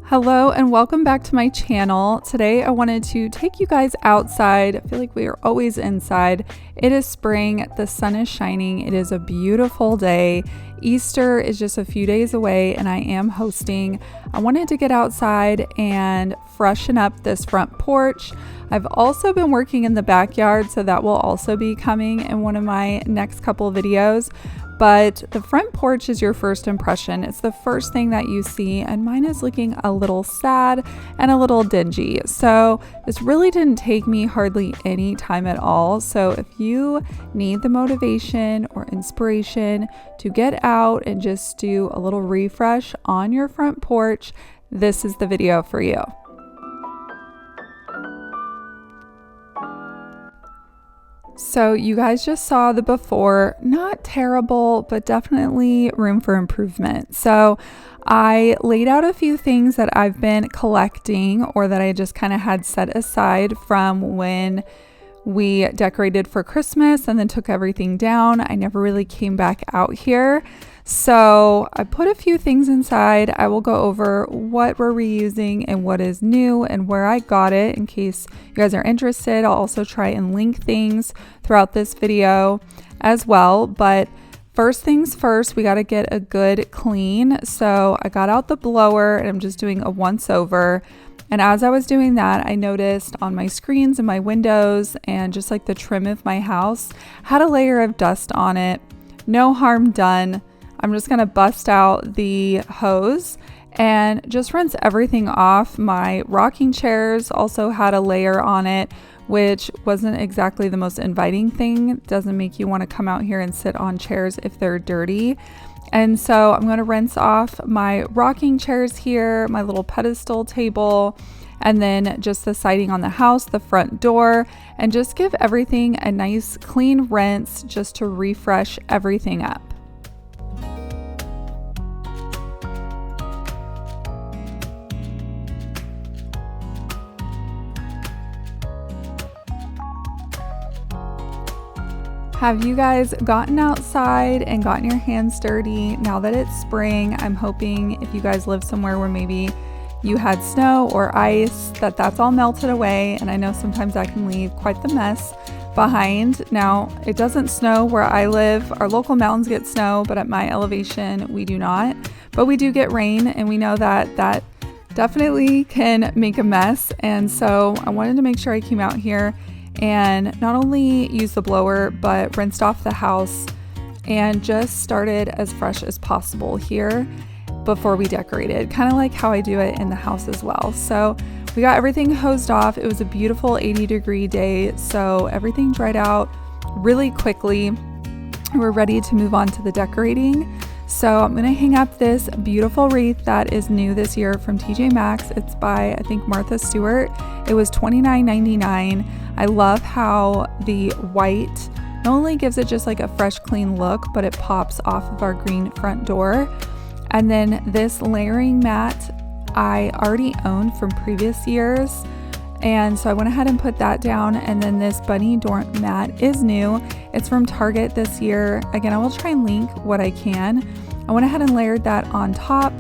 Hello and welcome back to my channel. Today I wanted to take you guys outside. I feel like we are always inside. It is spring, the sun is shining, it is a beautiful day. Easter is just a few days away and I am hosting. I wanted to get outside and freshen up this front porch. I've also been working in the backyard, so that will also be coming in one of my next couple videos. But the front porch is your first impression. It's the first thing that you see, and mine is looking a little sad and a little dingy. So this really didn't take me hardly any time at all. So if you need the motivation or inspiration to get out and just do a little refresh on your front porch, this is the video for you. So you guys just saw the before, not terrible, but definitely room for improvement. So I laid out a few things that I've been collecting or that I just kind of had set aside from when we decorated for Christmas and then took everything down. I never really came back out here. So I put a few things inside. I will go over what we're reusing and what is new and where I got it in case you guys are interested. I'll also try and link things throughout this video as well. But first things first, we got to get a good clean. So I got out the blower and I'm just doing a once over. And as I was doing that, I noticed on my screens and my windows and just like the trim of my house had a layer of dust on it. No harm done. I'm just going to bust out the hose and just rinse everything off. My rocking chairs also had a layer on it, which wasn't exactly the most inviting thing. It doesn't make you want to come out here and sit on chairs if they're dirty. And so I'm going to rinse off my rocking chairs here, my little pedestal table, and then just the siding on the house, the front door, and just give everything a nice clean rinse just to refresh everything up. Have you guys gotten outside and gotten your hands dirty now that it's spring? I'm hoping if you guys live somewhere where maybe you had snow or ice, that's all melted away. And I know sometimes that can leave quite the mess behind. Now, it doesn't snow where I live. Our local mountains get snow, but at my elevation, we do not. But we do get rain, and we know that definitely can make a mess. And so I wanted to make sure I came out here and not only used the blower, but rinsed off the house and just started as fresh as possible here before we decorated, kind of like how I do it in the house as well. So we got everything hosed off. It was a beautiful 80-degree day, so everything dried out really quickly. We're ready to move on to the decorating. So I'm gonna hang up this beautiful wreath that is new this year from TJ Maxx. It's by, I think, Martha Stewart. It was $29.99. I love how the white not only gives it just like a fresh, clean look, but it pops off of our green front door. And then this layering mat I already owned from previous years. And so I went ahead and put that down. And then this bunny doormat is new. It's from Target this year. Again, I will try and link what I can. I went ahead and layered that on top.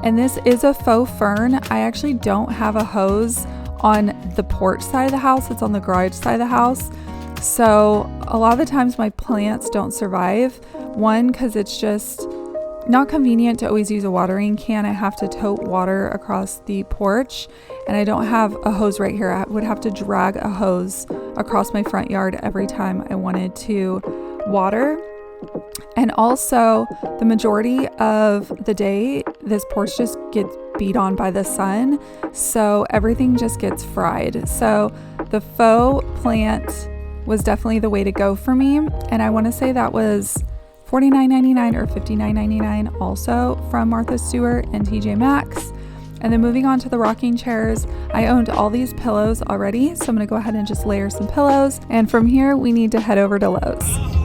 And this is a faux fern. I actually don't have a hose on the porch side of the house. It's on the garage side of the house. So a lot of the times my plants don't survive. One, because it's just not convenient to always use a watering can. I have to tote water across the porch and I don't have a hose right here. I would have to drag a hose across my front yard every time I wanted to water. And also the majority of the day, this porch just gets beat on by the sun. So everything just gets fried. So the faux plant was definitely the way to go for me. And I want to say that was $49.99 or $59.99 also from Martha Stewart and TJ Maxx. And then moving on to the rocking chairs, I owned all these pillows already. So I'm going to go ahead and just layer some pillows. And from here, we need to head over to Lowe's.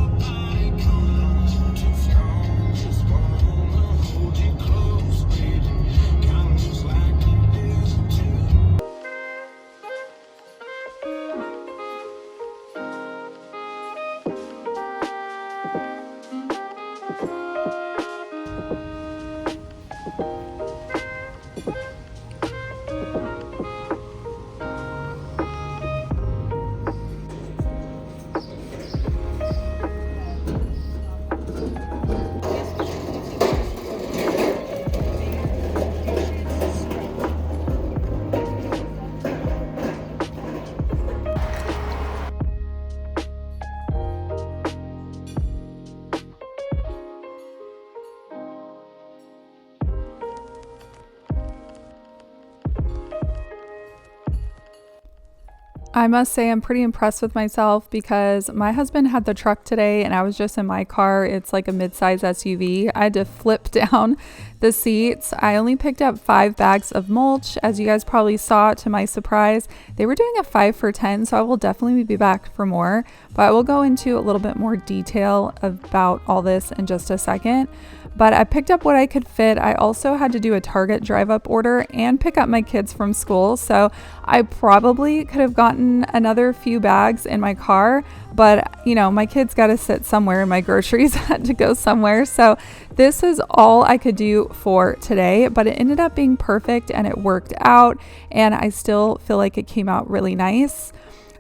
I must say I'm pretty impressed with myself because my husband had the truck today and I was just in my car. It's like a mid-size SUV. I had to flip down the seats. I only picked up 5 bags of mulch. As you guys probably saw, to my surprise, they were doing a 5 for $10, so I will definitely be back for more. But I will go into a little bit more detail about all this in just a second. But I picked up what I could fit. I also had to do a Target drive-up order and pick up my kids from school. So I probably could have gotten another few bags in my car, but you know, my kids got to sit somewhere and my groceries had to go somewhere. So this is all I could do for today, but it ended up being perfect and it worked out. And I still feel like it came out really nice.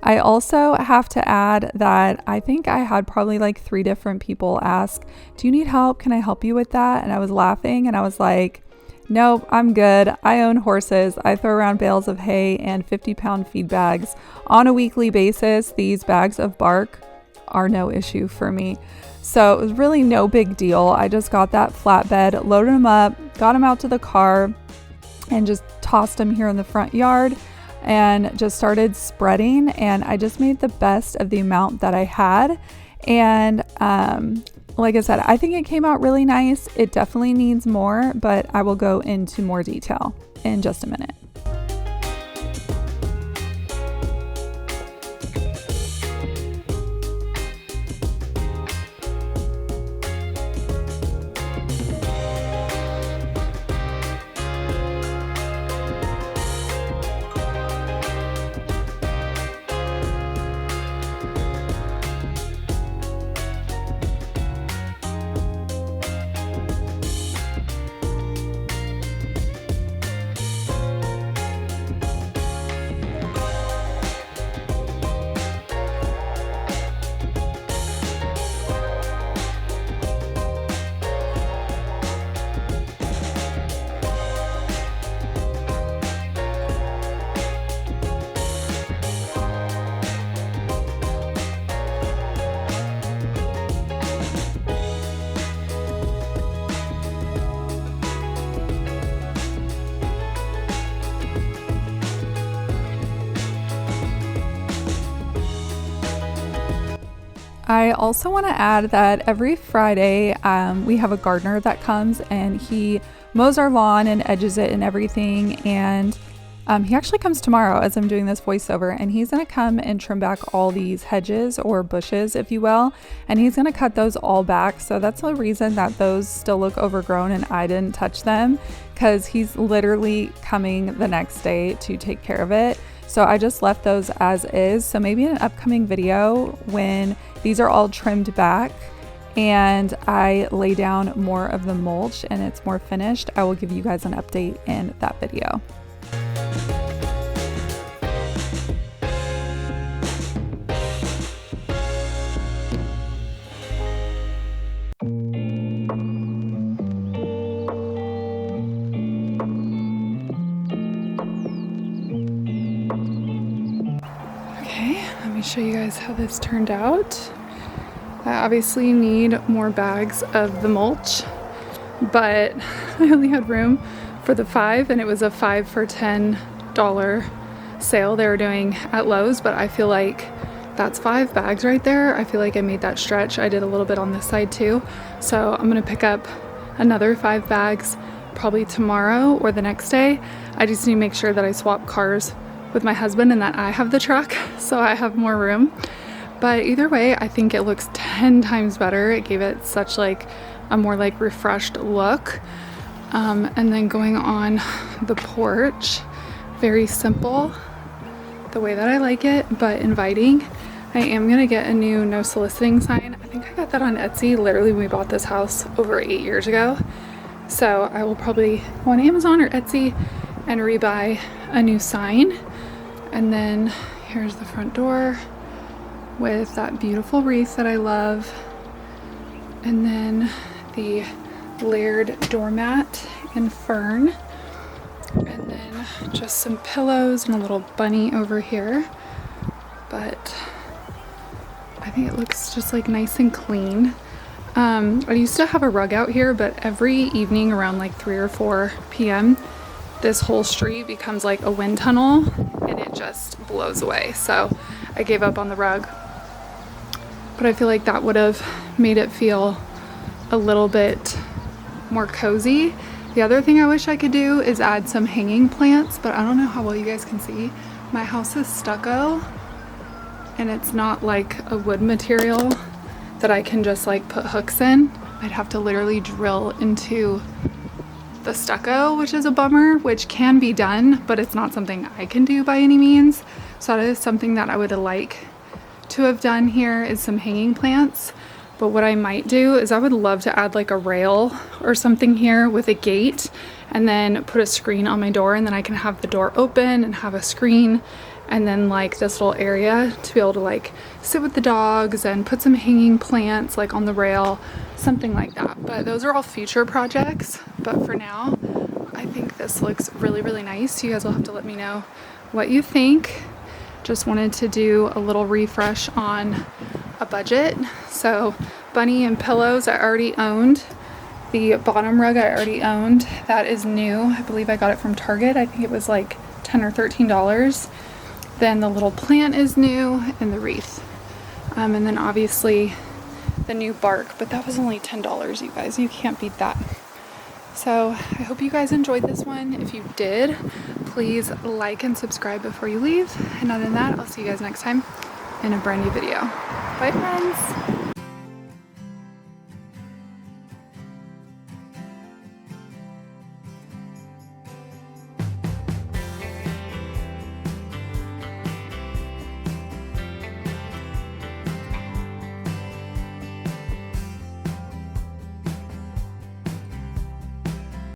I also have to add that I think I had probably like 3 different people ask, do you need help? Can I help you with that? And I was laughing and I was like, nope, I'm good. I own horses. I throw around bales of hay and 50-pound feed bags on a weekly basis. These bags of bark are no issue for me. So it was really no big deal. I just got that flatbed, loaded them up, got them out to the car, and just tossed them here in the front yard. And just started spreading, and I just made the best of the amount that I had. And like I said, I think it came out really nice. It definitely needs more, but I will go into more detail in just a minute. I also want to add that every Friday we have a gardener that comes and he mows our lawn and edges it and everything. And he actually comes tomorrow as I'm doing this voiceover, and he's going to come and trim back all these hedges or bushes, if you will. And he's going to cut those all back. So that's the reason that those still look overgrown and I didn't touch them, because he's literally coming the next day to take care of it. So I just left those as is. So maybe in an upcoming video when these are all trimmed back and I lay down more of the mulch and it's more finished, I will give you guys an update in that video. Show you guys how this turned out. I obviously need more bags of the mulch, but I only had room for the 5, and it was a 5 for $10 sale they were doing at Lowe's, but I feel like that's 5 bags right there. I feel like I made that stretch. I did a little bit on this side too, so I'm gonna pick up another 5 bags probably tomorrow or the next day. I just need to make sure that I swap cars with my husband and that I have the truck so I have more room. But either way, I think it looks 10 times better. It gave it such like a more like refreshed look. And then going on the porch, very simple, the way that I like it, but inviting. I am gonna get a new no soliciting sign. I think I got that on Etsy literally when we bought this house over 8 years ago. So I will probably go on Amazon or Etsy and rebuy a new sign. And then here's the front door with that beautiful wreath that I love. And then the layered doormat in fern. And then just some pillows and a little bunny over here. But I think it looks just like nice and clean. I used to have a rug out here, but every evening around like 3 or 4 p.m. this whole street becomes like a wind tunnel and it just blows away. So I gave up on the rug, but I feel like that would have made it feel a little bit more cozy. The other thing I wish I could do is add some hanging plants, but I don't know how well you guys can see. My house is stucco and it's not like a wood material that I can just like put hooks in. I'd have to literally drill into the stucco, which is a bummer, which can be done, but it's not something I can do by any means. So that is something that I would like to have done here, is some hanging plants. But what I might do is I would love to add like a rail or something here with a gate, and then put a screen on my door, and then I can have the door open and have a screen, and then like this little area to be able to like sit with the dogs and put some hanging plants like on the rail, something like that. But those are all future projects. But for now, I think this looks really, really nice. You guys will have to let me know what you think. Just wanted to do a little refresh on a budget. So bunny and pillows I already owned. The bottom rug I already owned. That is new. I believe I got it from Target. I think it was like $10 or $13. Then the little plant is new, and the wreath. And then obviously the new bark, but that was only $10, you guys. You can't beat that. So I hope you guys enjoyed this one. If you did, please like and subscribe before you leave. And other than that, I'll see you guys next time in a brand new video. Bye, friends.